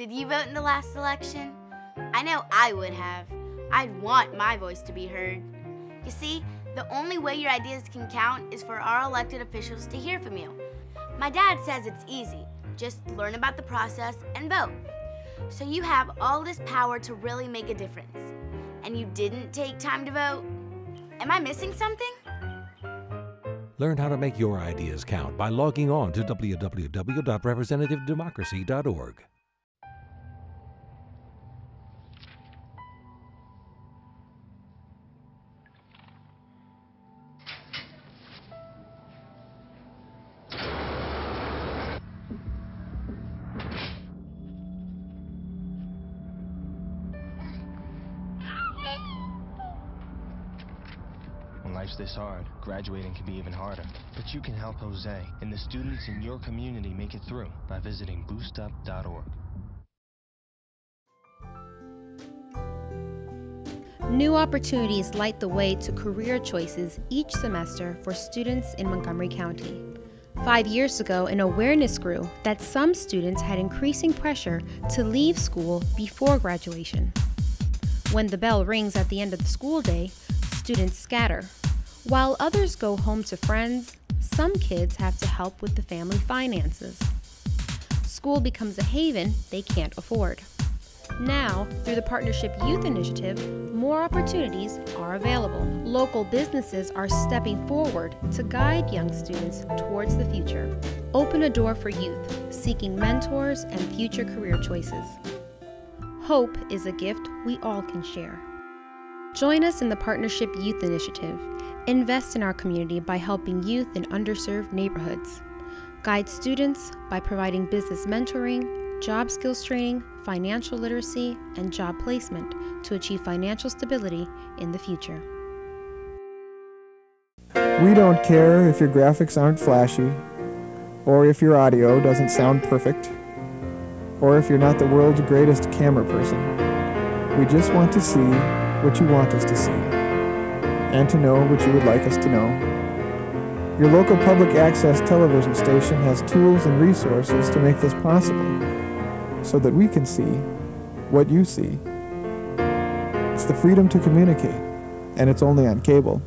Did you vote in the last election? I know I would have. I'd want my voice to be heard. You see, the only way your ideas can count is for our elected officials to hear from you. My dad says it's easy. Just learn about the process and vote. So you have all this power to really make a difference. And you didn't take time to vote? Am I missing something? Learn how to make your ideas count by logging on to www.representativedemocracy.org. When life's this hard, graduating can be even harder. But you can help Jose and the students in your community make it through by visiting boostup.org. New opportunities light the way to career choices each semester for students in Montgomery County. 5 years ago, an awareness grew that some students had increasing pressure to leave school before graduation. When the bell rings at the end of the school day, students scatter. While others go home to friends, some kids have to help with the family finances. School becomes a haven they can't afford. Now, through the Partnership Youth Initiative, more opportunities are available. Local businesses are stepping forward to guide young students towards the future. Open a door for youth seeking mentors and future career choices. Hope is a gift we all can share. Join us in the Partnership Youth Initiative. Invest in our community by helping youth in underserved neighborhoods. Guide students by providing business mentoring, job skills training, financial literacy, and job placement to achieve financial stability in the future. We don't care if your graphics aren't flashy, or if your audio doesn't sound perfect, or if you're not the world's greatest camera person. We just want to see what you want us to see, and to know what you would like us to know. Your local public access television station has tools and resources to make this possible, so that we can see what you see. It's the freedom to communicate, and it's only on cable.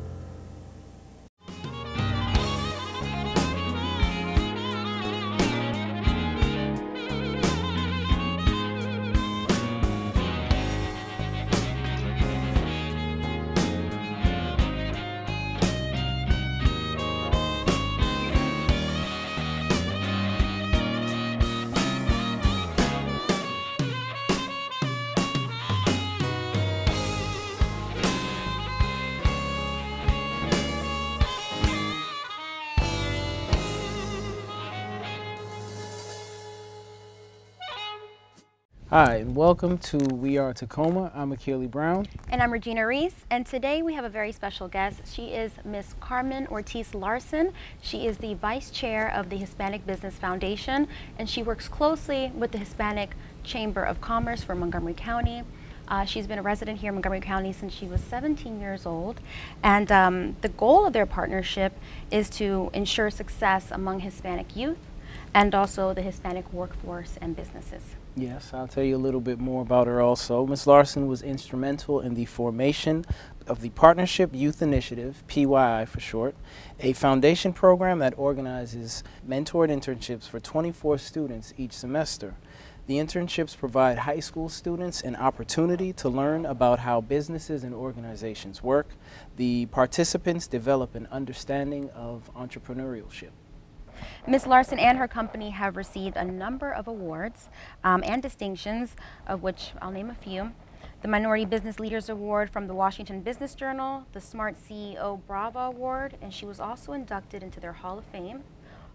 Hi, and welcome to We Are Takoma. I'm Akili Brown. And I'm Regina Reese, and today we have a very special guest. She is Miss Carmen Ortiz Larsen. She is the Vice Chair of the Hispanic Business Foundation, and she works closely with the Hispanic Chamber of Commerce for Montgomery County. She's been a resident here in Montgomery County since she was 17 years old, and the goal of their partnership is to ensure success among Hispanic youth and also the Hispanic workforce and businesses. Yes, I'll tell you a little bit more about her also. Ms. Larsen was instrumental in the formation of the Partnership Youth Initiative, PYI for short, a foundation program that organizes mentored internships for 24 students each semester. The internships provide high school students an opportunity to learn about how businesses and organizations work. The participants develop an understanding of entrepreneurship. Ms. Larsen and her company have received a number of awards and distinctions, of which I'll name a few. The Minority Business Leaders Award from the Washington Business Journal, the Smart CEO Brava Award, and she was also inducted into their Hall of Fame,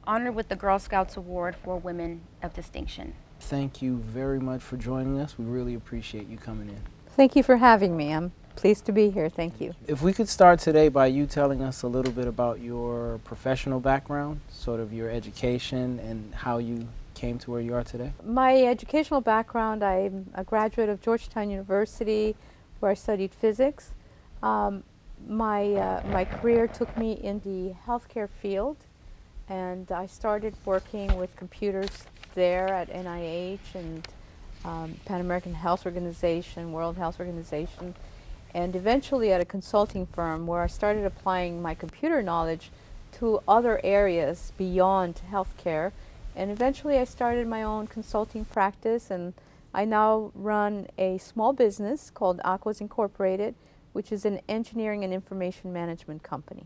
honored with the Girl Scouts Award for Women of Distinction. Thank you very much for joining us. We really appreciate you coming in. Thank you for having me. I'm pleased to be here. Thank you. If we could start today by you telling us a little bit about your professional background, sort of your education and how you came to where you are today. My educational background, I'm a graduate of Georgetown University where I studied physics. My career took me in the healthcare field, and I started working with computers there at NIH and Pan American Health Organization, World Health Organization, and eventually at a consulting firm where I started applying my computer knowledge to other areas beyond healthcare. And eventually I started my own consulting practice, and I now run a small business called Aquas Incorporated, which is an engineering and information management company.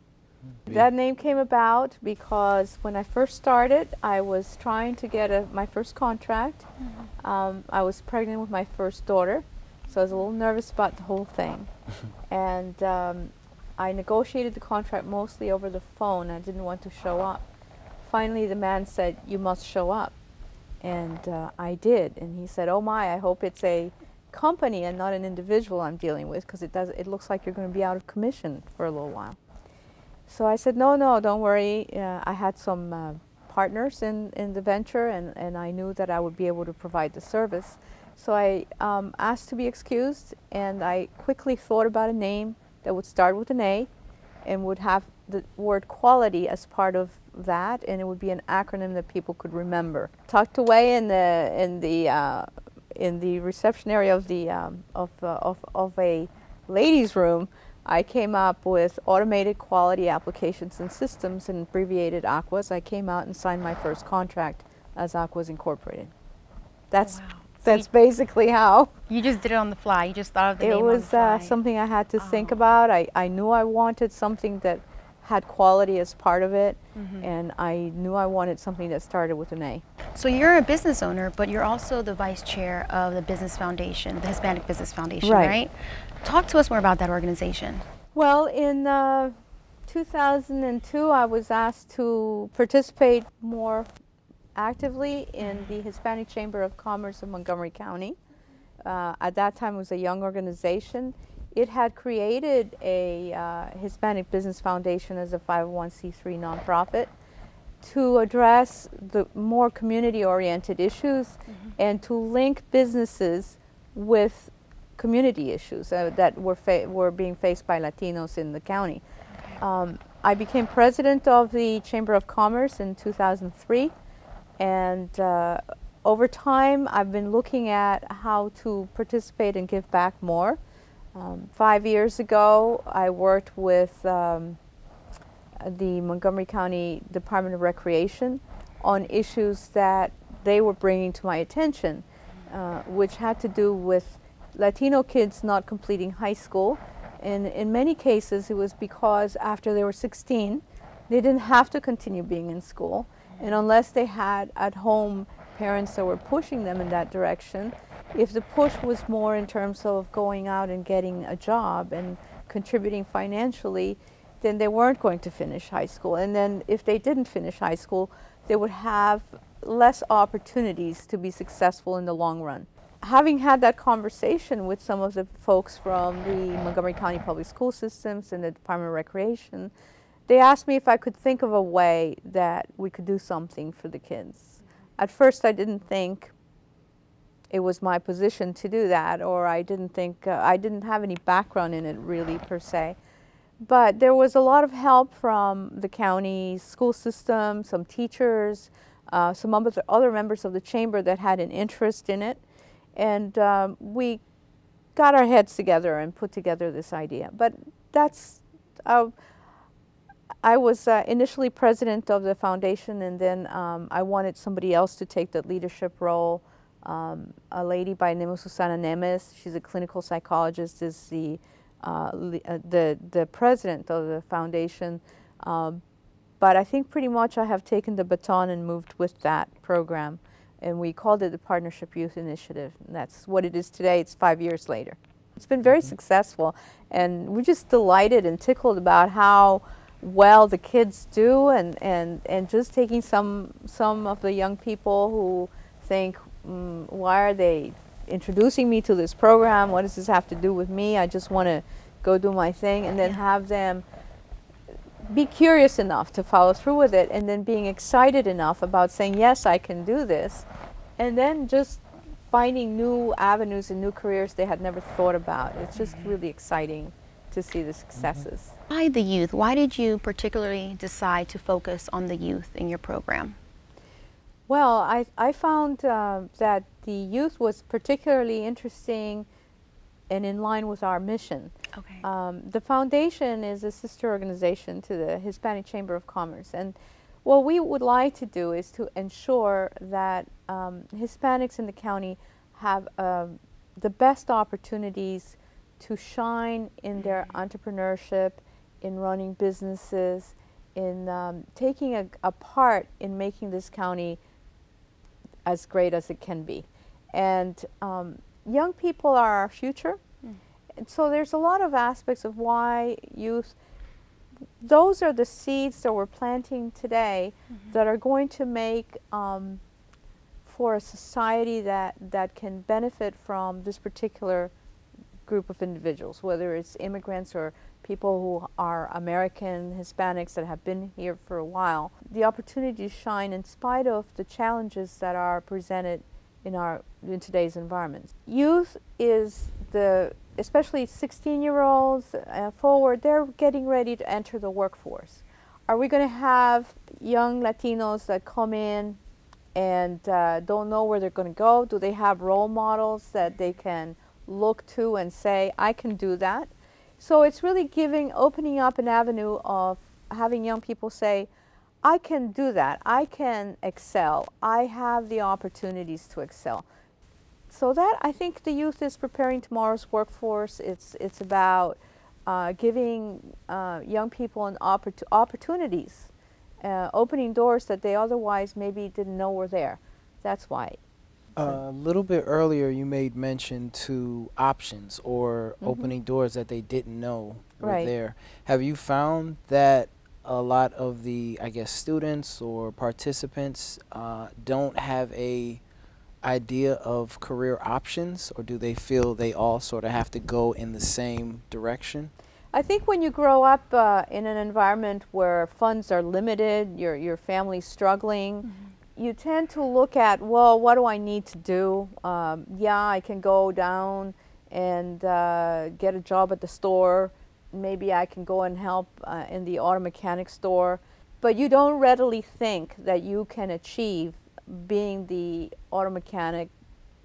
That name came about because when I first started, I was trying to get my first contract. I was pregnant with my first daughter, so I was a little nervous about the whole thing. And I negotiated the contract mostly over the phone. I didn't want to show up. Finally, the man said, "You must show up." And I did. And he said, "Oh my, I hope it's a company and not an individual I'm dealing with, because it looks like you're going to be out of commission for a little while." So I said, no, don't worry. I had some partners in the venture, and I knew that I would be able to provide the service. So I asked to be excused, and I quickly thought about a name that would start with an A and would have the word quality as part of that, and it would be an acronym that people could remember. Tucked away in the reception area of a ladies' room, I came up with Automated Quality Applications and Systems, and abbreviated Aquas. I came out and signed my first contract as Aquas Incorporated. That's basically how. You just did it on the fly. You just thought of the name on the fly. It was something I had to think about. I knew I wanted something that had quality as part of it, and I knew I wanted something that started with an A. So you're a business owner, but you're also the vice chair of the Business Foundation, the Hispanic Business Foundation, right? Talk to us more about that organization. Well, in 2002, I was asked to participate more actively in the Hispanic Chamber of Commerce of Montgomery County. At that time, it was a young organization. It had created a Hispanic Business Foundation as a 501c3 nonprofit to address the more community-oriented issues and to link businesses with community issues that were being faced by Latinos in the county. I became president of the Chamber of Commerce in 2003, and over time I've been looking at how to participate and give back more. 5 years ago, I worked with the Montgomery County Department of Recreation on issues that they were bringing to my attention, which had to do with Latino kids not completing high school. And in many cases, it was because after they were 16, they didn't have to continue being in school. And unless they had at home parents that were pushing them in that direction, if the push was more in terms of going out and getting a job and contributing financially, then they weren't going to finish high school. And then if they didn't finish high school, they would have less opportunities to be successful in the long run. Having had that conversation with some of the folks from the Montgomery County Public School Systems and the Department of Recreation, they asked me if I could think of a way that we could do something for the kids. At first, I didn't think it was my position to do that, or I didn't think, I didn't have any background in it really per se. But there was a lot of help from the county school system, some teachers, some other members of the chamber that had an interest in it. And we got our heads together and put together this idea. But that's, I was initially president of the foundation, and then I wanted somebody else to take the leadership role. A lady by the name of Susana Nemes, she's a clinical psychologist, is the president of the foundation. But I think pretty much I have taken the baton and moved with that program. And we called it the Partnership Youth Initiative. And that's what it is today. It's 5 years later. It's been very successful. And we're just delighted and tickled about how well the kids do, and just taking some of the young people who think, why are they introducing me to this program? What does this have to do with me? I just want to go do my thing, and then have them be curious enough to follow through with it, and then being excited enough about saying, yes, I can do this, and then just finding new avenues and new careers they had never thought about. It's just really exciting to see the successes. Why the youth? Why did you particularly decide to focus on the youth in your program? Well, I found that the youth was particularly interesting and in line with our mission. Okay. The foundation is a sister organization to the Hispanic Chamber of Commerce, and what we would like to do is to ensure that Hispanics in the county have the best opportunities to shine in their entrepreneurship, in running businesses, in taking a part in making this county as great as it can be. And young people are our future. And so there's a lot of aspects of why youth, those are the seeds that we're planting today that are going to make for a society that can benefit from this particular group of individuals, whether it's immigrants or people who are American, Hispanics that have been here for a while. The opportunity to shine in spite of the challenges that are presented in today's environment. Youth is especially 16-year-olds forward, they're getting ready to enter the workforce. Are we going to have young Latinos that come in and don't know where they're going to go? Do they have role models that they can look to and say, I can do that? So it's really opening up an avenue of having young people say, I can do that, I can excel, I have the opportunities to excel. So that, I think the youth is preparing tomorrow's workforce. It's about giving young young opportunities, opening doors that they otherwise maybe didn't know were there. That's why. A little bit earlier you made mention to options or opening doors that they didn't know were there. Have you found that a lot of the, I guess, students or participants don't have a idea of career options, or do they feel they all sort of have to go in the same direction? I think when you grow up in an environment where funds are limited, your family's struggling, you tend to look at, well, what do I need to do? Yeah, I can go down and get a job at the store. Maybe I can go and help in the auto mechanic store. But you don't readily think that you can achieve being the auto mechanic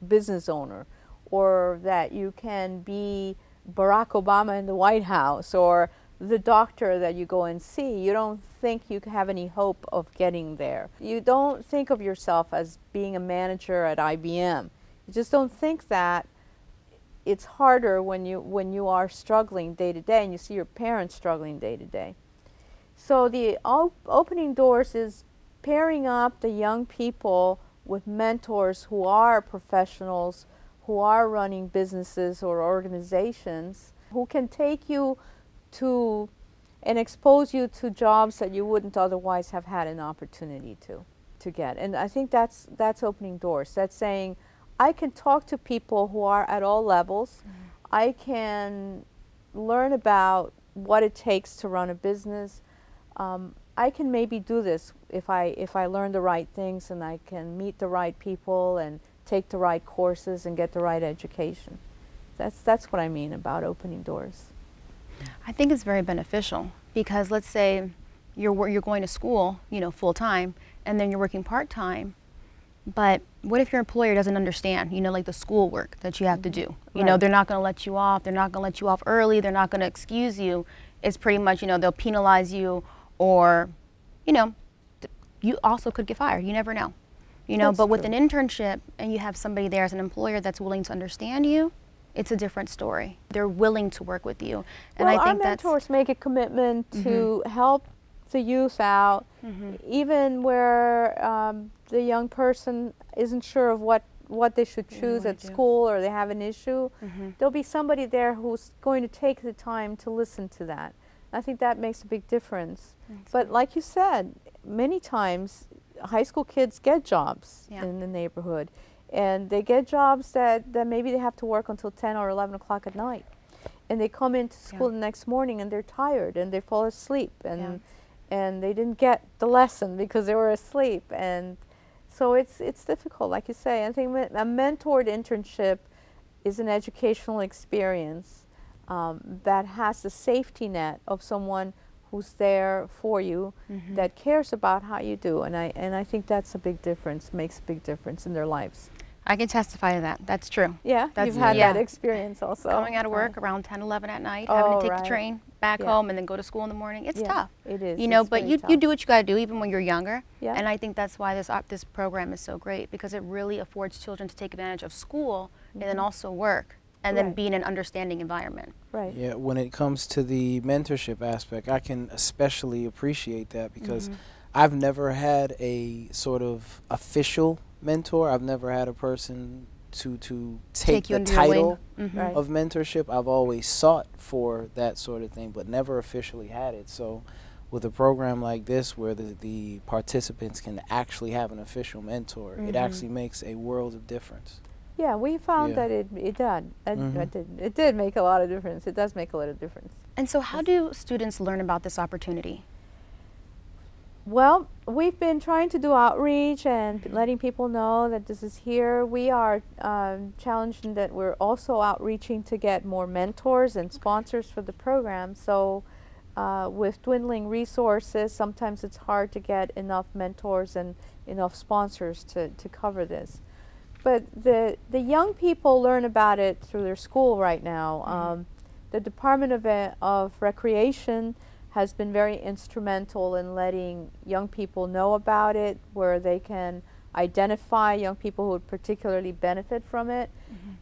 business owner, or that you can be Barack Obama in the White House, or the doctor that you go and see. You don't think you have any hope of getting there. You don't think of yourself as being a manager at IBM. You just don't think that. It's harder when you are struggling day to day and you see your parents struggling day to day. So the opening doors is pairing up the young people with mentors who are professionals, who are running businesses or organizations, who can take you to and expose you to jobs that you wouldn't otherwise have had an opportunity to get. And I think that's opening doors. That's saying, I can talk to people who are at all levels. I can learn about what it takes to run a business. I can maybe do this if I learn the right things and I can meet the right people and take the right courses and get the right education. That's what I mean about opening doors. I think it's very beneficial, because let's say you're going to school, full time, and then you're working part time. But what if your employer doesn't understand, like the schoolwork that you have to do? They're not going to let you off. They're not going to let you off early. They're not going to excuse you. It's pretty much, they'll penalize you, or, you also could get fired. You never know. But with an internship and you have somebody there as an employer that's willing to understand you, it's a different story. They're willing to work with you. And well, I think our mentors make a commitment to help the youth out, even where the young person isn't sure of what they should choose at school, or they have an issue. There'll be somebody there who's going to take the time to listen to that. I think that makes a big difference. But like you said, many times high school kids get jobs in the neighborhood, and they get jobs that maybe they have to work until 10 or 11 o'clock at night. And they come into school the next morning and they're tired and they fall asleep, and they didn't get the lesson because they were asleep. And so it's difficult, like you say. I think a mentored internship is an educational experience that has the safety net of someone who's there for you, that cares about how you do, and I think that's a big difference, makes a big difference in their lives. I can testify to that. That's true. Yeah, you've had that experience also. Coming out of work around 10, 11 at night, having to take the train back home and then go to school in the morning. It's tough. It is. You know, but you do what you got to do even when you're younger. Yeah. And I think that's why this program is so great, because it really affords children to take advantage of school and then also work and then be in an understanding environment. Right. Yeah, when it comes to the mentorship aspect, I can especially appreciate that because I've never had a sort of official mentor. I've never had a person to take the title of mentorship. I've always sought for that sort of thing, but never officially had it. So with a program like this where the participants can actually have an official mentor, it actually makes a world of difference. Yeah, we found that it did. It did make a lot of difference. It does make a lot of difference. And so how do students learn about this opportunity? Well, we've been trying to do outreach and letting people know that this is here. We are challenged in that we're also outreaching to get more mentors and sponsors for the program. So with dwindling resources, sometimes it's hard to get enough mentors and enough sponsors to cover this. But the young people learn about it through their school right now. The Department of Recreation has been very instrumental in letting young people know about it, where they can identify young people who would particularly benefit from it.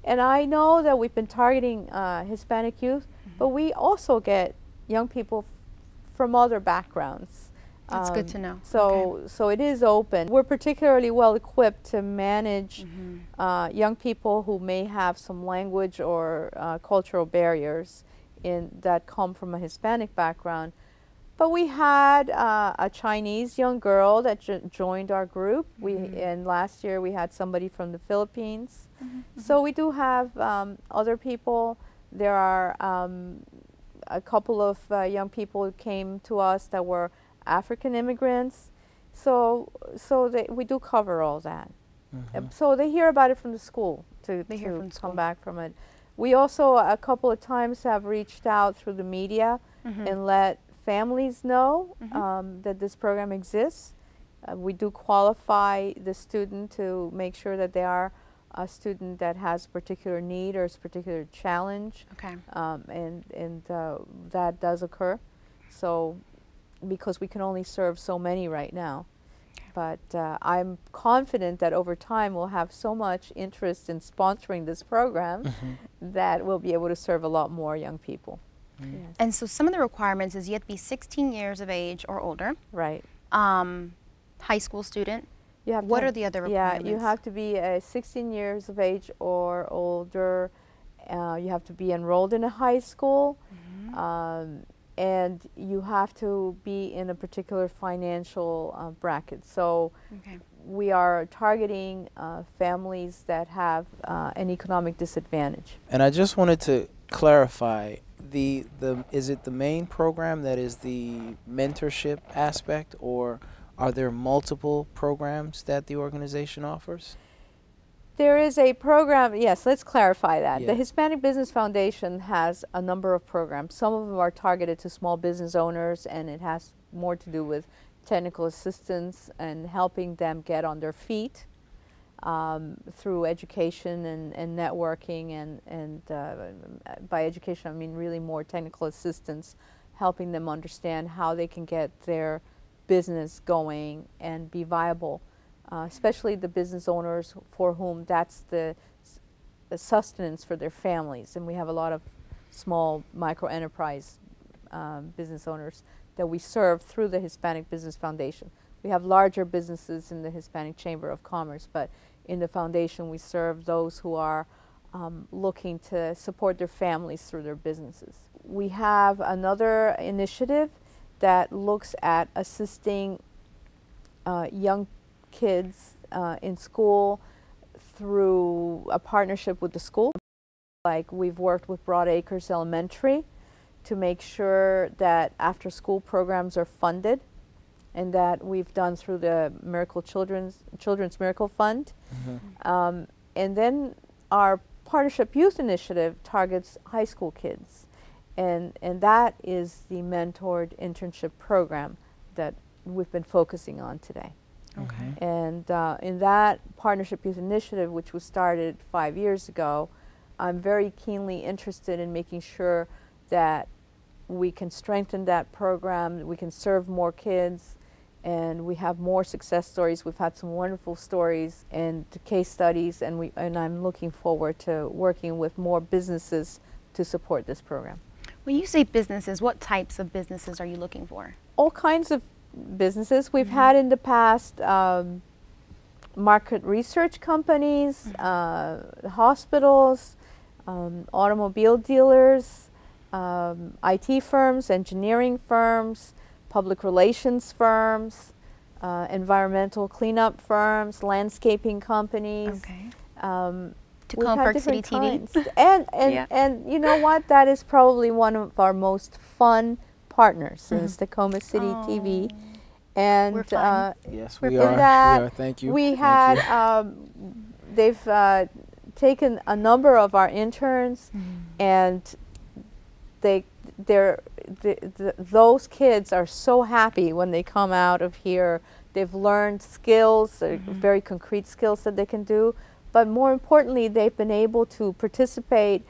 And I know that we've been targeting Hispanic youth, but we also get young people from other backgrounds. That's good to know. So it is open. We're particularly well equipped to manage young people who may have some language or cultural barriers that come from a Hispanic background. But we had a Chinese young girl that joined our group. And last year we had somebody from the Philippines. So we do have other people. There are a couple of young people who came to us that were African immigrants. So we do cover all that. So they hear about it from the school to come back from it. We also a couple of times have reached out through the media and let families know that this program exists. We do qualify the student to make sure that they are a student that has particular need or a particular challenge. And that does occur. So because we can only serve so many right now. But I'm confident that over time we'll have so much interest in sponsoring this program that we'll be able to serve a lot more young people. Yes. And so some of the requirements is you have to be 16 years of age or older. Right. High school student. You have what are the other requirements? Yeah, you have to be 16 years of age or older. You have to be enrolled in a high school. And you have to be in a particular financial bracket. So we are targeting families that have an economic disadvantage. And I just wanted to clarify, is it the main program that is the mentorship aspect, or are there multiple programs that the organization offers? There is a program, yes, let's clarify that. The Hispanic Business Foundation has a number of programs. Some of them are targeted to small business owners, and it has more to do with technical assistance and helping them get on their feet through education and networking. And by education, I mean really more technical assistance, helping them understand how they can get their business going and be viable. Especially the business owners for whom that's the sustenance for their families. And we have a lot of small micro-enterprise business owners that we serve through the Hispanic Business Foundation. We have larger businesses in the Hispanic Chamber of Commerce, but in the foundation we serve those who are looking to support their families through their businesses. We have another initiative that looks at assisting young kids in school through a partnership with the school. Like we've worked with Broad Acres Elementary to make sure that after school programs are funded, and that we've done through the Children's Miracle Fund. And then our Partnership Youth Initiative targets high school kids. And that is the mentored internship program that we've been focusing on today. Okay. And in that Partnership Youth Initiative, which was started 5 years ago, I'm very keenly interested in making sure that we can strengthen that program, we can serve more kids, and we have more success stories. We've had some wonderful stories and case studies, and I'm looking forward to working with more businesses to support this program. When you say businesses, what types of businesses are you looking for? All kinds of businesses. We've had in the past market research companies, hospitals, automobile dealers, IT firms, engineering firms, public relations firms, environmental cleanup firms, landscaping companies. Okay. We've had Park different City TV. kinds. Yeah. And you know what? That is probably one of our most fun partners is Takoma City TV. And We're fun. Yes, in we are. that We are. Thank you. we Thank had you. they've taken a number of our interns, and those kids are so happy when they come out of here. They've learned skills, very concrete skills that they can do, but more importantly, they've been able to participate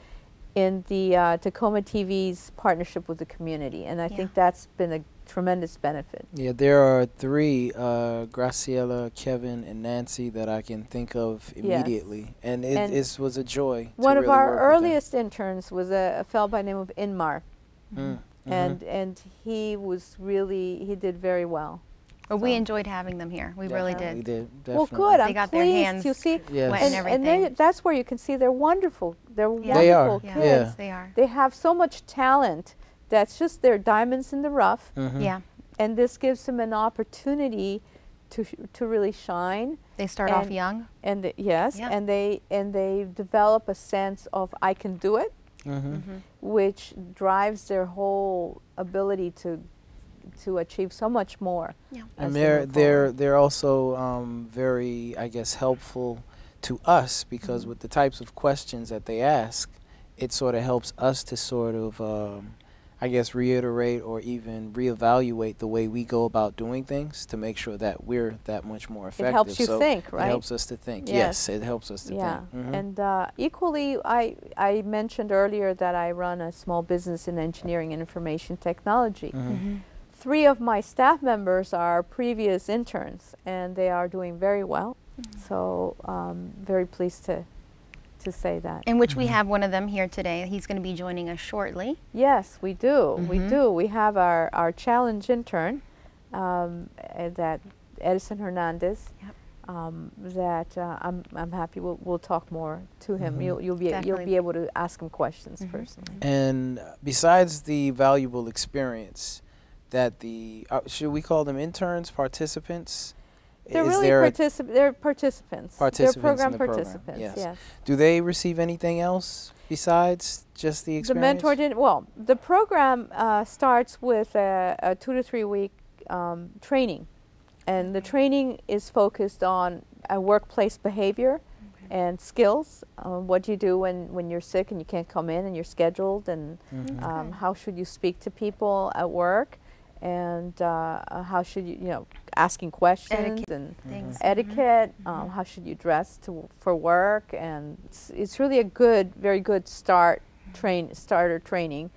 in the Takoma TV's partnership with the community, and I think that's been a tremendous benefit. Yeah, there are three, Graciela, Kevin, and Nancy, that I can think of immediately, and it was a joy. One to of really our work with them. earliest interns was a fellow by the name of Inmar, and he did very well. Well, we enjoyed having them here. We really did. We did, Well, definitely. good. They I'm got pleased. their hands You see, Yes. wet and everything. and that's where you can see they're wonderful. They're They are. wonderful Yeah. kids. Yeah. They are. They have so much talent. That's just they're diamonds in the rough, Yeah. and this gives them an opportunity to really shine. They start off And- young. And Yeah. and they develop a sense of I can do it, which drives their whole ability to achieve so much more. Yeah. as And they move forward. they're also very, I guess, helpful to us, because with the types of questions that they ask, it sort of helps us to sort of I guess reiterate or even reevaluate the way we go about doing things to make sure that we're that much more effective. It helps you think, right? It helps us to think. Yes. Yes, it helps us to Yeah, think. Mhm. and equally, I mentioned earlier that I run a small business in engineering and information technology. 3 of my staff members are previous interns, and they are doing very well. So very pleased to say that. In which we have one of them here today. He's going to be joining us shortly. Yes, we do. We do. We have our challenge intern, that Edison Hernandez. Yep. That I'm happy. We'll talk more to him. You'll be Definitely. able to ask him questions personally. And besides the valuable experience that should we call them interns, participants? They're Is really there a- they're participants. Participants They're program in the program, participants. yes. Yes. Do they receive anything else besides just the experience? The mentor didn't. Well, the program starts with a 2 to 3 week training, and the training is focused on workplace behavior and skills. What do you do when you're sick and you can't come in and you're scheduled, and how should you speak to people at work, and how should you asking questions Etiquette and things. etiquette. How should you dress for work, and it's really a very good starter training,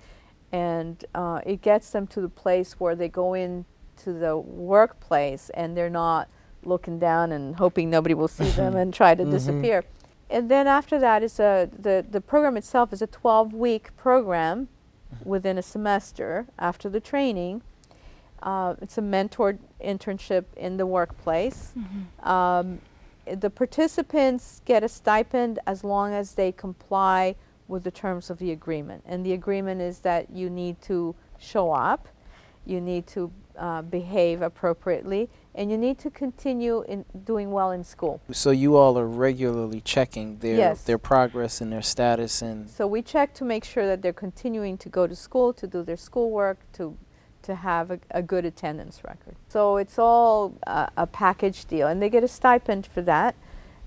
and it gets them to the place where they go into the workplace and they're not looking down and hoping nobody will see them and try to disappear. And then after that is the program itself is a 12-week program within a semester after the training. It's a mentored internship in the workplace. The participants get a stipend as long as they comply with the terms of the agreement. And the agreement is that you need to show up, you need to behave appropriately, and you need to continue doing well in school. So you all are regularly checking Yes. their progress and their status, and So we check to make sure that they're continuing to go to school, to do their schoolwork, to have a good attendance record. So it's all a package deal, and they get a stipend for that,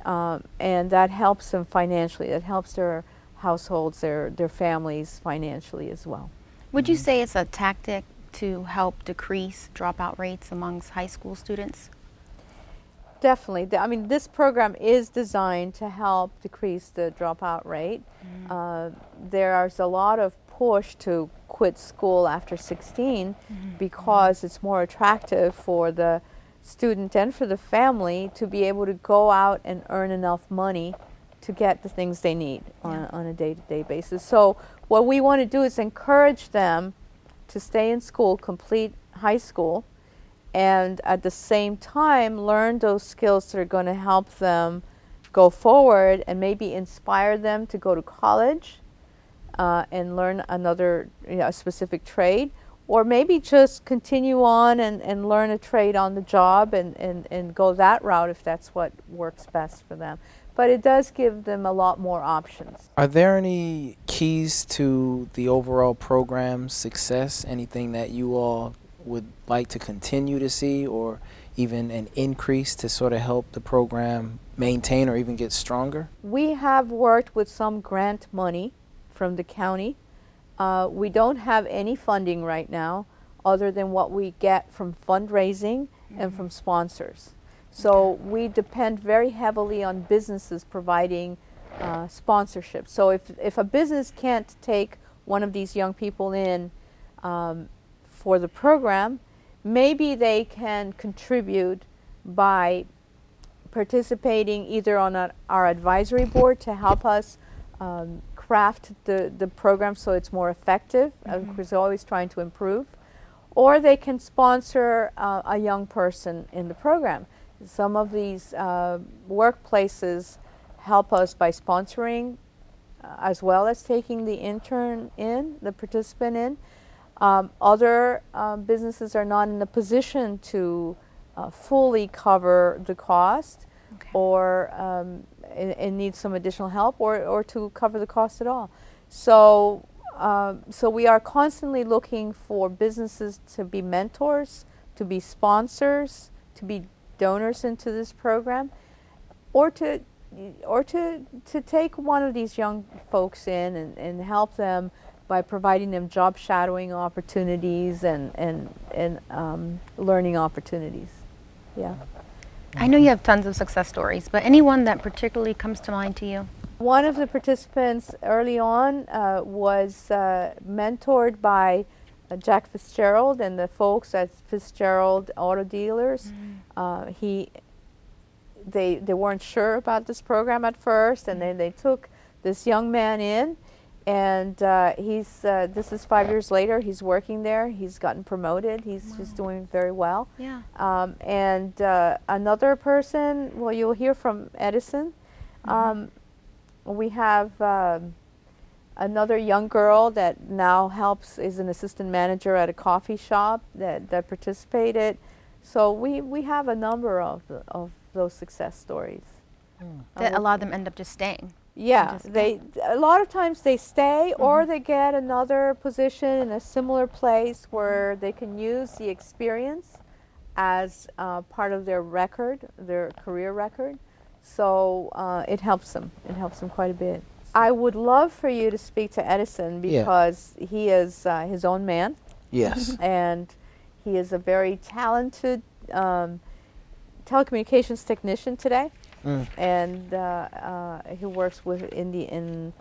and that helps them financially. It helps their households, their families financially as well. Would you say it's a tactic to help decrease dropout rates amongst high school students? Definitely. I mean, this program is designed to help decrease the dropout rate. There's a lot of push to quit school after 16 because it's more attractive for the student and for the family to be able to go out and earn enough money to get the things they need on a day-to-day basis. So what we want to do is encourage them to stay in school, complete high school, and at the same time learn those skills that are going to help them go forward and maybe inspire them to go to college and learn another a specific trade, or maybe just continue on and learn a trade on the job and go that route if that's what works best for them. But it does give them a lot more options. Are there any keys to the overall program's success? Anything that you all would like to continue to see, or even an increase to sort of help the program maintain or even get stronger? We have worked with some grant money from the county. We don't have any funding right now other than what we get from fundraising and from sponsors. So we depend very heavily on businesses providing sponsorship. So if a business can't take one of these young people in for the program, maybe they can contribute by participating either on our advisory board to help us craft the program so it's more effective, because we're always trying to improve, or they can sponsor a young person in the program. Some of these workplaces help us by sponsoring as well as taking the intern in, the participant in. Other businesses are not in a position to fully cover the cost, or and need some additional help, or to cover the cost at all. So, so we are constantly looking for businesses to be mentors, to be sponsors, to be donors into this program, or to take one of these young folks in and help them by providing them job shadowing opportunities and learning opportunities. Yeah. I know you have tons of success stories, but anyone that particularly comes to mind to you? One of the participants early on was mentored by Jack Fitzgerald and the folks at Fitzgerald Auto Dealers. They weren't sure about this program at first, and then they took this young man in, and this is 5 years later. He's working there. He's gotten promoted. He's just doing very well. Yeah. And another person, well, you'll hear from Edison. We have another young girl that now is an assistant manager at a coffee shop that participated. So we have a number of those success stories. That a lot of them end up just staying. Yeah, a lot of times they stay, or they get another position in a similar place where they can use the experience as part of their record, their career record. So it helps them. It helps them quite a bit. I would love for you to speak to Edison, because he is his own man. Yes. And he is a very talented telecommunications technician today. And he works in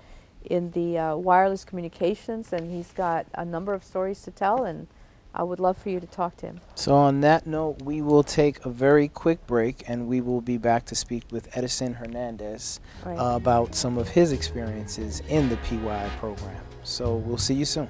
the wireless communications, and he's got a number of stories to tell, and I would love for you to talk to him. So on that note, we will take a very quick break, and we will be back to speak with Edison Hernandez about some of his experiences in the PYI program. So we'll see you soon.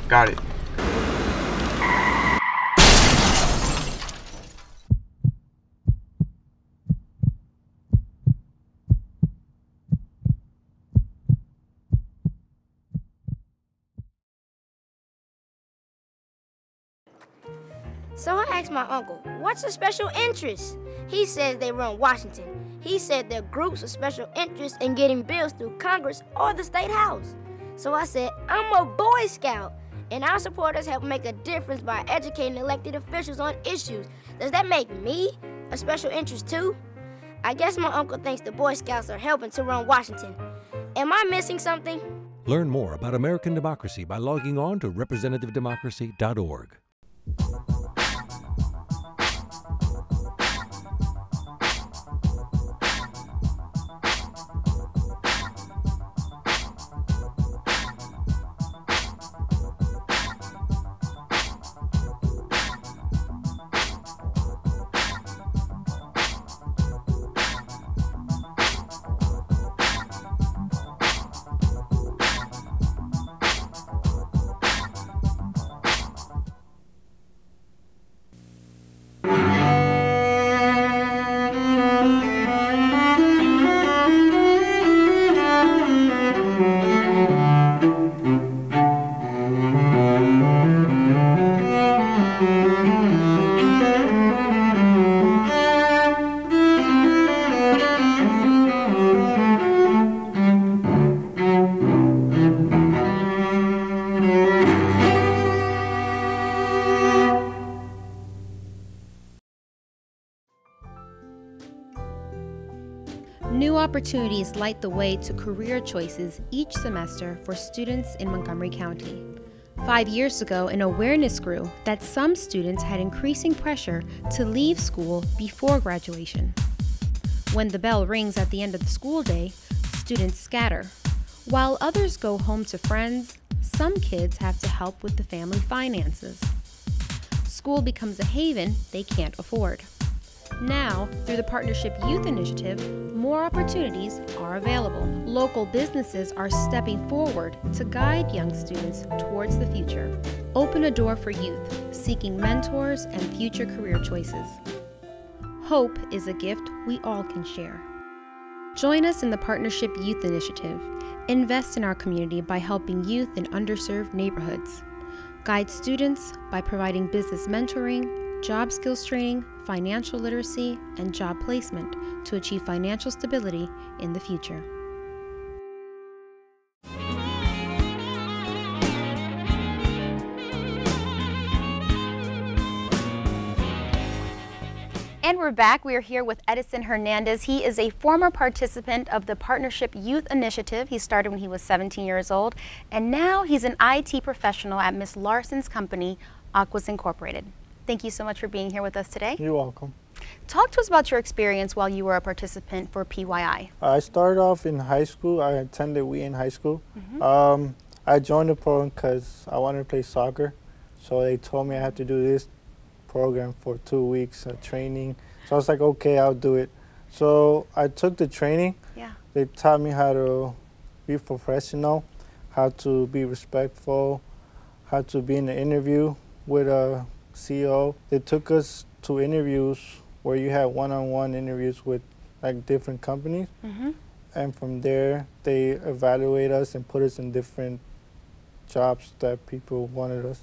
Got it. So I asked my uncle, what's a special interest? He says they run Washington. He said they're groups of special interest in getting bills through Congress or the State House. So I said, I'm a Boy Scout, and our supporters help make a difference by educating elected officials on issues. Does that make me a special interest too? I guess my uncle thinks the Boy Scouts are helping to run Washington. Am I missing something? Learn more about American democracy by logging on to representativedemocracy.org. New opportunities light the way to career choices each semester for students in Montgomery County. 5 years ago, an awareness grew that some students had increasing pressure to leave school before graduation. When the bell rings at the end of the school day, students scatter. While others go home to friends, some kids have to help with the family finances. School becomes a haven they can't afford. Now, through the Partnership Youth Initiative, more opportunities are available. Local businesses are stepping forward to guide young students towards the future. Open a door for youth seeking mentors and future career choices. Hope is a gift we all can share. Join us in the Partnership Youth Initiative. Invest in our community by helping youth in underserved neighborhoods. Guide students by providing business mentoring, job skills training, financial literacy, and job placement to achieve financial stability in the future. And we're back. We are here with Edison Hernandez. He is a former participant of the Partnership Youth Initiative. He started when he was 17 years old, and now he's an IT professional at Ms. Larsen's company, Aquas Incorporated. Thank you so much for being here with us today. You're welcome. Talk to us about your experience while you were a participant for PYI. I started off in high school. I attended Wheaton High School. I joined the program because I wanted to play soccer. So they told me I had to do this program for 2 weeks of training. So I was like, okay, I'll do it. So I took the training. Yeah. They taught me how to be professional, how to be respectful, how to be in an interview with a CEO. They took us to interviews where you had one-on-one interviews with like different companies. And from there, they evaluate us and put us in different jobs that people wanted us.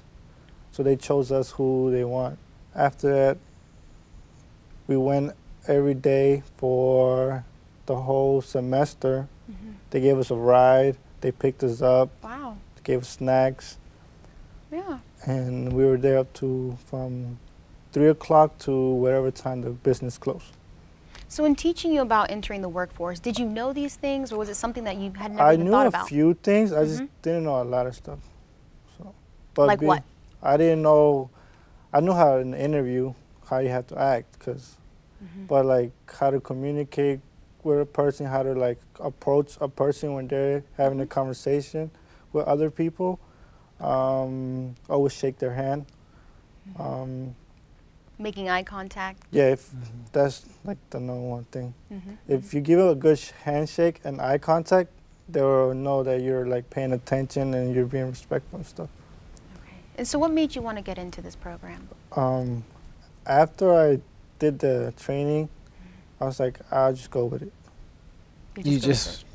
So they chose us who they want. After that, we went every day for the whole semester. They gave us a ride. They picked us up. Wow. They gave us snacks. Yeah. And we were there up to from 3 o'clock to whatever time the business closed. So in teaching you about entering the workforce, did you know these things, or was it something that you had never even thought about? I knew a few things. I just didn't know a lot of stuff. So, but like what? I didn't know. I knew how in an interview, how you have to act, but like how to communicate with a person, how to like approach a person when they're having a conversation with other people. Always shake their hand. Making eye contact. Yeah, if that's like the number one thing. If you give a good handshake and eye contact, they will know that you're like paying attention and you're being respectful and stuff. Okay. And so what made you want to get into this program? After I did the training, I was like, I'll just go with it. You just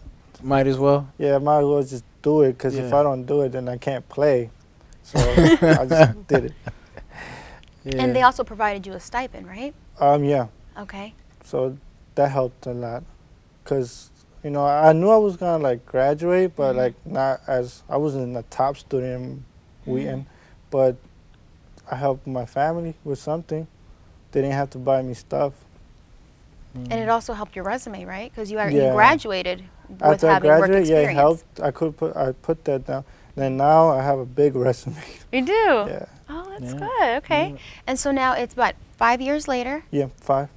might as well? Yeah, I might as well just do it, because if I don't do it, then I can't play. So I just did it. And they also provided you a stipend, right? Yeah. Okay. So that helped a lot, cause you know I knew I was gonna like graduate, but like not as I wasn't a top student in Wheaton, but I helped my family with something. They didn't have to buy me stuff. And it also helped your resume, right? Because you Yeah. graduated with After I having work graduated, yeah, experience. it helped. I put that down. Then now I have a big resume. You do? Yeah. Oh, that's good. Okay. And so now it's what, 5 years later? Yeah, 5.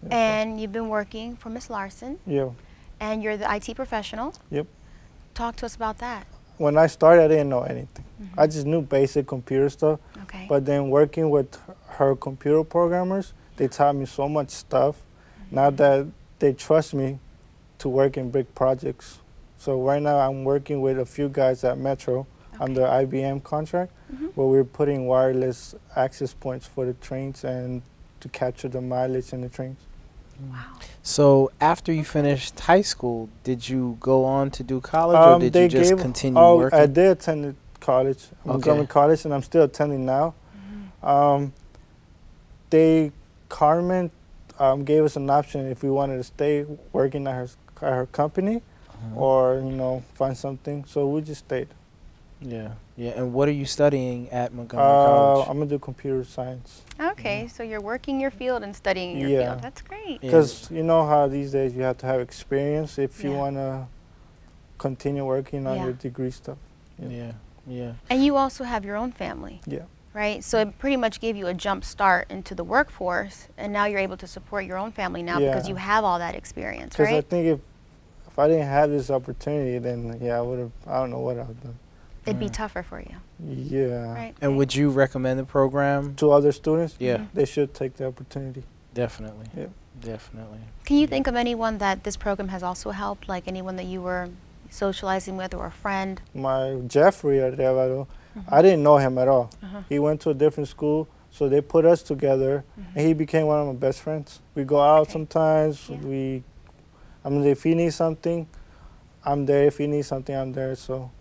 Yeah, And you've been working for Miss Larsen. Yeah. And you're the IT professional. Yep. Talk to us about that. When I started, I didn't know anything. I just knew basic computer stuff. Okay. But then working with her computer programmers, they taught me so much stuff. Now that they trust me to work in big projects. So right now I'm working with a few guys at Metro under IBM contract, where we're putting wireless access points for the trains and to capture the mileage in the trains. Wow. So after you finished high school, did you go on to do college, or did you just continue working? I did attend college, Montgomery College, and I'm still attending now. Carmen gave us an option if we wanted to stay working at her company, or you know find something. So we just stayed. Yeah, yeah. And what are you studying at Montgomery College? I'm gonna do computer science. Okay, so you're working your field and studying your field. That's great. Because you know how these days you have to have experience if you wanna continue working on your degree stuff. Yeah, yeah. And you also have your own family. Yeah. Right? So it pretty much gave you a jump start into the workforce, and now you're able to support your own family now because you have all that experience, right? Because I think if I didn't have this opportunity, then I would have. I don't know what I would have done. It'd be tougher for you. Yeah. Right. And would you recommend the program to other students? Yeah. They should take the opportunity. Definitely. Yeah. Definitely. Can you think of anyone that this program has also helped, like anyone that you were socializing with or a friend? My Jeffrey Arevalo, I didn't know him at all. He went to a different school, so they put us together, and he became one of my best friends. We go out sometimes. If he needs something, I'm there. If he needs something, I'm there. So.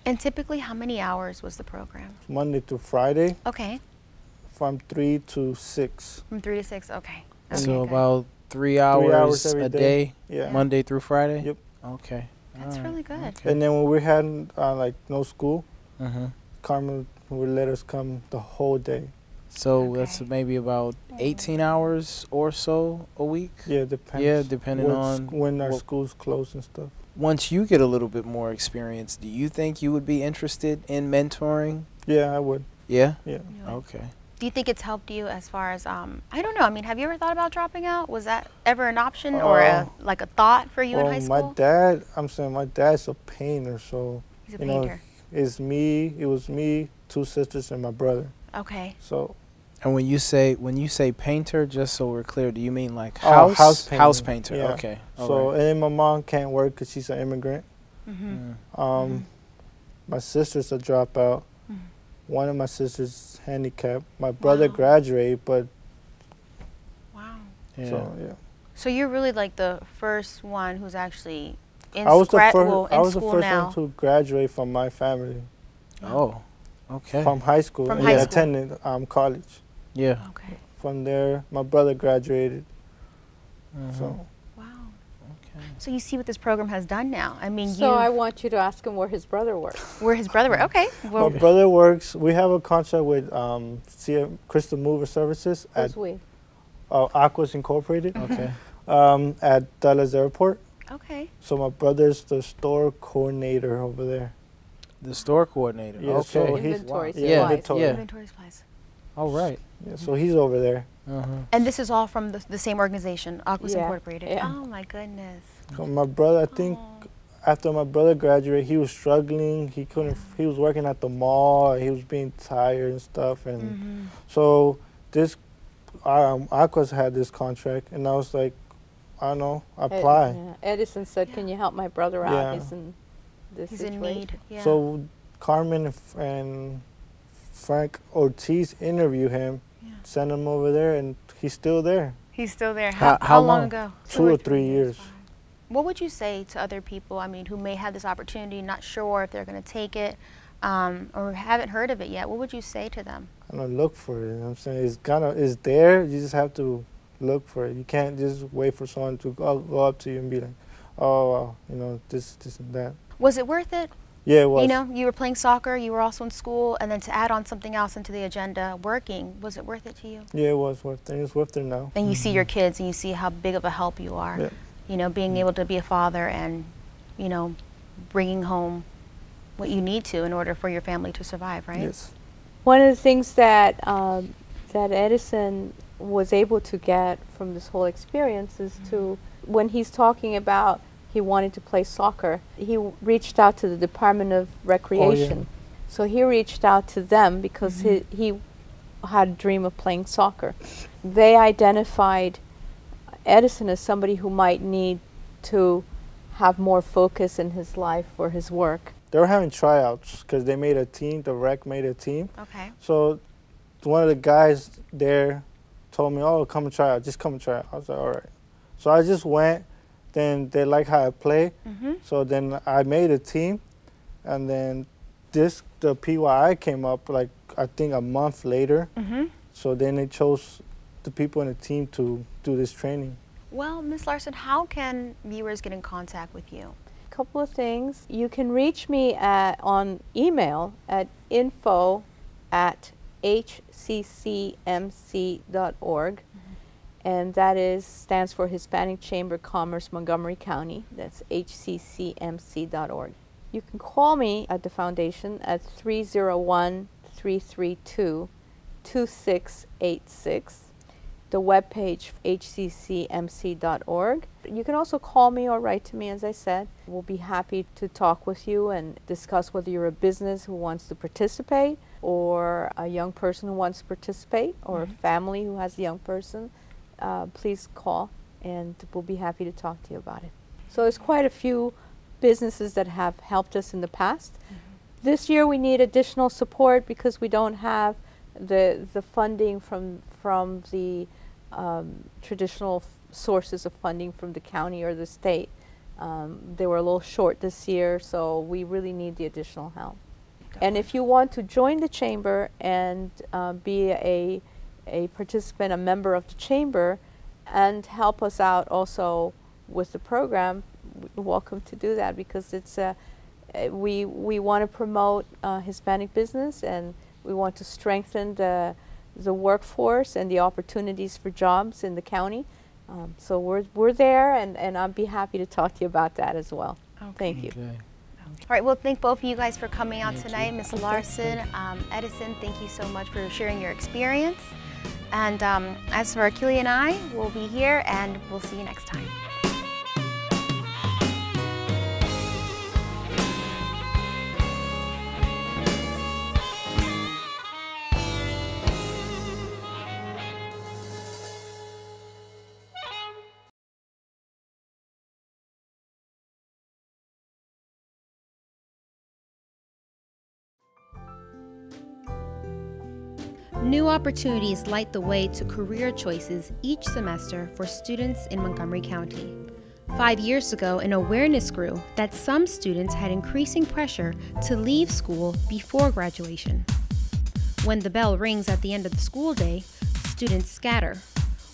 And typically, how many hours was the program? Monday through Friday. Okay. From 3 to 6. From 3 to 6, okay. So about 3 hours every a day. day, Monday through Friday? Yep. Okay. That's really good. Okay. And then when we had like no school, Carmen would let us come the whole day. So that's maybe about 18 hours or so a week? Yeah, depends. Yeah, depending on when our schools close and stuff. Once you get a little bit more experience, do you think you would be interested in mentoring? Yeah, I would. Yeah? Yeah. Okay. Do you think it's helped you as far as, I don't know, I mean, have you ever thought about dropping out? Was that ever an option or like a thought for you in high school? My dad's a painter, so, He's a painter. It was me, 2 sisters, and my brother. Okay. So. And when you say painter, just so we're clear, do you mean like house painter? House painter, yeah. okay. So, and my mom can't work because she's an immigrant. My sister's a dropout. One of my sisters is handicapped. My brother graduated, but. Wow. Yeah. So, yeah. So you're really like the first one who's actually in I was school the first now. one to graduate from my family. Oh, okay. From high school. From high school. Attended college. Yeah. Okay. From there, my brother graduated. So. Wow. Okay. So you see what this program has done now. I mean, So I want you to ask him where his brother works. Where his brother works. Okay. My brother works. We have a contract with Crystal Mover Services Who's we? Aquas Incorporated. Okay. At Dallas Airport. Okay. So my brother's the store coordinator over there. The store coordinator. Yeah, okay. so Inventory yeah, supplies. inventory. Yeah. Inventory supplies. All right. Yeah, so he's over there. And this is all from the same organization, Aquas Incorporated. Yeah. Oh my goodness. So my brother, I think, after my brother graduated, he was struggling. He couldn't. He was working at the mall. He was being tired and stuff. And so this Aquas had this contract, and I was like, I don't know, apply. Edison said, "Can you help my brother out? Yeah. He's in this He's situation." in need. Yeah. So Carmen and Frank Ortiz interviewed him, sent him over there, and he's still there. He's still there. How How long long? ago? 2 or 3 years. What would you say to other people, I mean, who may have this opportunity, not sure if they're going to take it, or haven't heard of it yet? What would you say to them? I don't know, look for it. You know what I'm saying? It's there. You just have to look for it. You can't just wait for someone to go up to you and be like, oh, you know, this and that. Was it worth it? Yeah, it was. You know, you were playing soccer, you were also in school, and then to add on something else into the agenda, working, was it worth it to you? Yeah, it was worth it. It's worth it now. And you see your kids and you see how big of a help you are. Yeah. You know, being able to be a father and, you know, bringing home what you need to in order for your family to survive, right? Yes. One of the things that that Edison was able to get from this whole experience is to, when he's talking about he wanted to play soccer, he reached out to the Department of Recreation. Oh, yeah. So he reached out to them because he had a dream of playing soccer. They identified Edison as somebody who might need to have more focus in his life or his work. They were having tryouts because they made a team, the rec made a team. Okay. So one of the guys there told me, oh, come and try out, just come and try out. I was like, all right. So I just went, then they like how I play. So then I made a team, and then the PYI came up like, I think a month later. So then they chose the people in the team to do this training. Well, Ms. Larsen, how can viewers get in contact with you? Couple of things. You can reach me on email at info@hccmc.org, and that stands for Hispanic Chamber of Commerce, Montgomery County. That's hccmc.org. You can call me at the foundation at 301-332-2686. The webpage, hccmc.org. You can also call me or write to me, as I said. We'll be happy to talk with you and discuss whether you're a business who wants to participate, or a young person who wants to participate, or a family who has a young person. Please call, and we'll be happy to talk to you about it. So there's quite a few businesses that have helped us in the past. This year we need additional support because we don't have the funding from the traditional sources of funding from the county or the state. They were a little short this year, so we really need the additional help. And if you want to join the chamber and be a participant, a member of the chamber, and help us out also with the program, you're welcome to do that, because it's we want to promote Hispanic business, and we want to strengthen the workforce and the opportunities for jobs in the county. So we're there, and I'd be happy to talk to you about that as well. Okay. Thank you. All right, well, thank both of you guys for coming out tonight. Ms. Larsen, Edison, thank you so much for sharing your experience. And as for Akili and I, we'll be here, and we'll see you next time. New opportunities light the way to career choices each semester for students in Montgomery County. 5 years ago, an awareness grew that some students had increasing pressure to leave school before graduation. When the bell rings at the end of the school day, students scatter.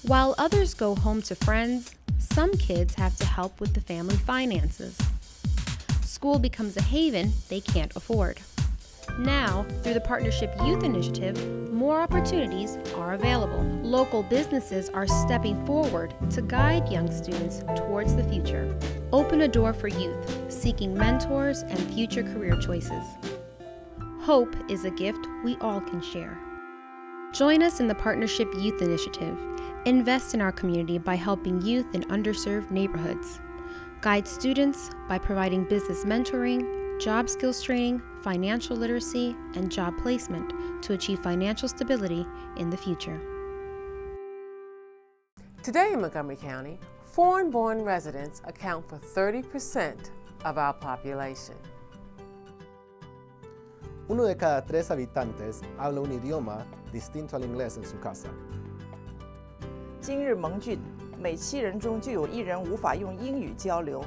While others go home to friends, some kids have to help with the family finances. School becomes a haven they can't afford. Now, through the Partnership Youth Initiative, more opportunities are available. Local businesses are stepping forward to guide young students towards the future. Open a door for youth seeking mentors and future career choices. Hope is a gift we all can share. Join us in the Partnership Youth Initiative. Invest in our community by helping youth in underserved neighborhoods. Guide students by providing business mentoring, job skills training, financial literacy, and job placement to achieve financial stability in the future. Today in Montgomery County, foreign-born residents account for 30% of our population. Uno de cada 3 habitantes habla un idioma distinto al inglés en su casa. 今日盟郡，每7人中就有1人无法用英语交流。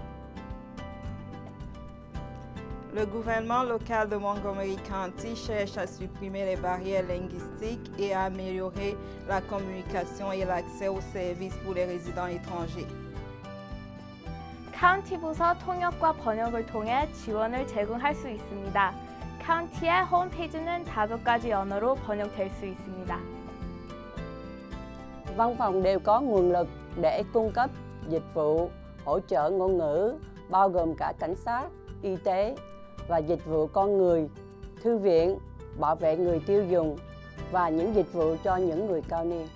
Le gouvernement local de Montgomery County cherche à supprimer les barrières linguistiques et à améliorer la communication et l'accès aux services pour les résidents étrangers. 카운티 부서 통역과 번역을 통해 지원을 제공할 수 있습니다. 카운티의 홈페이지는 5가지 언어로 번역될 수 있습니다. Văn phòng đều có nguồn lực để cung cấp dịch vụ hỗ trợ ngôn ngữ, bao gồm cả cảnh sát, y tế và dịch vụ con người, thư viện, bảo vệ người tiêu dùng và những dịch vụ cho những người cao niên.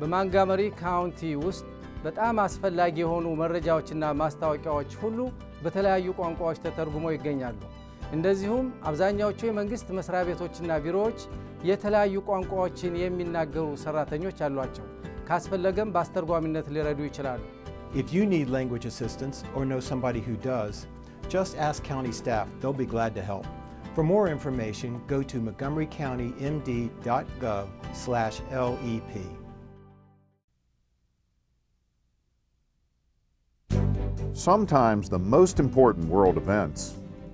በማንጋመሪ ካውንቲ ውስጥ በጣም አስፈላጊ የሆኑ መረጃዎችና ማስታወቂያዎች ሁሉ በተለያዩ ቋንቋዎች ተተርጉመው ይገኛሉ። እንደዚሁም አብዛኛዎቹ የመንግስት መስሪያ ቤቶችና ቢሮዎች የተለያዩ ቋንቋዎችን የሚናገሩ ሰራተኞች አሏቸው። ካስፈለገም በአስተርጓሚነት ሊረዱ ይችላሉ። If you need language assistance or know somebody who does, just ask county staff. They'll be glad to help. For more information, go to montgomerycountymd.gov/LEP. Sometimes the most important world events,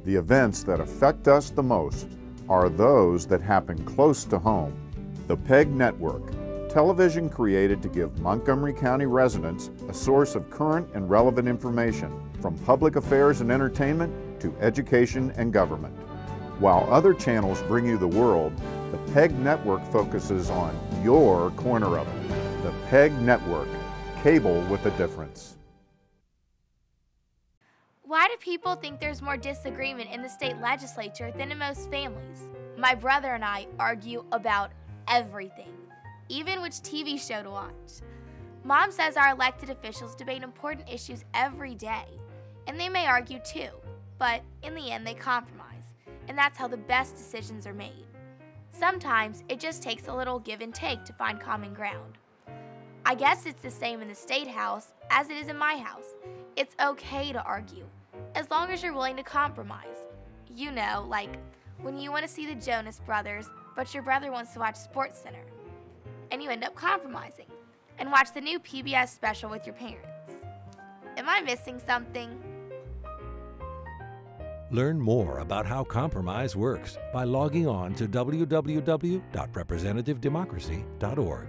the events that affect us the most, are those that happen close to home. The PEG Network, television created to give Montgomery County residents a source of current and relevant information, from public affairs and entertainment to education and government. While other channels bring you the world, the PEG Network focuses on your corner of it. The PEG Network, cable with a difference. Why do people think there's more disagreement in the state legislature than in most families? My brother and I argue about everything, even which TV show to watch. Mom says our elected officials debate important issues every day, and they may argue too, but in the end they compromise, and that's how the best decisions are made. Sometimes it just takes a little give and take to find common ground. I guess it's the same in the State House as it is in my house. It's okay to argue, as long as you're willing to compromise. You know, like when you want to see the Jonas Brothers, but your brother wants to watch SportsCenter. And you end up compromising and watch the new PBS special with your parents. Am I missing something? Learn more about how compromise works by logging on to www.representativedemocracy.org.